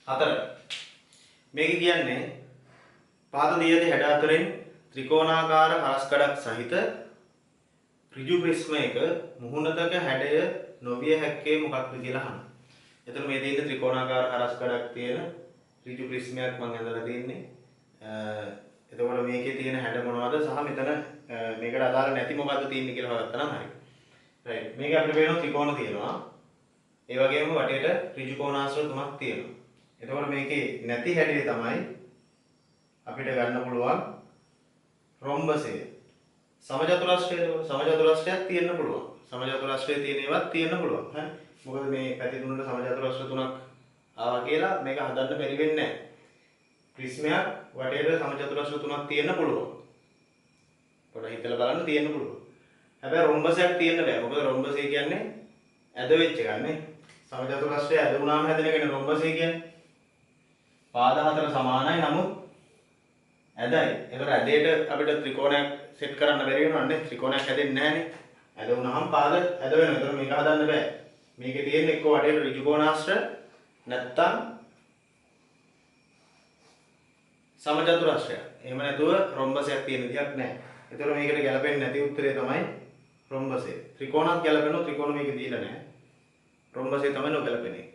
4 මේක කියන්නේ පාද දියදී හැඩ අතරින් ත්‍රිකෝණාකාර හරස්කඩක් සහිත ඍජු ප්‍රිස්මයක මුහුණතක හැඩය නොවිය හැක්කේ මොකක්ද කියලා අහනවා. එතකොට මේ තියෙන ත්‍රිකෝණාකාර හරස්කඩක් තියෙන ඍජු ප්‍රිස්මයක් මම ඇඳලා තියෙන්නේ. එතකොට මේකේ තියෙන හැඩ මොනවද සහ මෙතන මේකට අදාළ නැති මොකද්ද තියෙන්නේ කියලා හොයගත්තා නම් හරි. රයිට්. මේක අපිට පේනවා ත්‍රිකෝණ තියෙනවා. ඒ වගේම වටේට ඍජු කෝණාශ්‍ර 3ක් තියෙනවා. එතකොට මේකේ නැති හැඩය තමයි අපිට ගන්න පුළුවන් රොම්බසය. සමචතුරස්‍රය සමචතුරස්‍රයක් තියෙන්න පුළුවන්. සමචතුරස්‍රයේ තියෙන ඒවාත් තියෙන්න පුළුවන්. හරි. මොකද මේ පැති තුනට සමචතුරස්‍ර 3ක් ආවා කියලා මේක හදන්න බැරි වෙන්නේ නැහැ. ප්‍රිස්මයක් වටේට සමචතුරස්‍ර 3ක් තියෙන්න පුළුවන්. පොඩ්ඩක් හිතලා බලන්න තියෙන්න පුළුවන්. හැබැයි රොම්බසයක් තියෙන්න බෑ. මොකද රොම්බසය කියන්නේ ඇද වෙච්ච එකක් නේ. සමචතුරස්‍රය ඇද වුණාම හැදෙන එකනේ රොම්බසය කියන්නේ. පාද හතර සමානයි නමුත් ඇදයි. ඒතර ඇදේට අපිට ත්‍රිකෝණයක් සෙට් කරන්න බැරි වෙනවනේ. ත්‍රිකෝණයක් හැදෙන්නේ නැහනේ. ඇද වුණාම පාද ඇද වෙනවා. ඒතර මේක හදන්න බෑ. මේකේ තියෙන්නේ එක්ක වටේට ඍජු කෝණාශ්‍ර නැත්තම් සමචතුරස්‍රය. එහෙම නැතුව රොම්බසයක් තියෙන විදියක් නැහැ. ඒතර මේකට ගැලපෙන්නේ නැති උත්තරය තමයි රොම්බසය. ත්‍රිකෝණත් ගැලපෙනවා. ත්‍රිකෝණ මේකේ දීලා නැහැ. රොම්බසය තමයි නොගැලපෙන්නේ.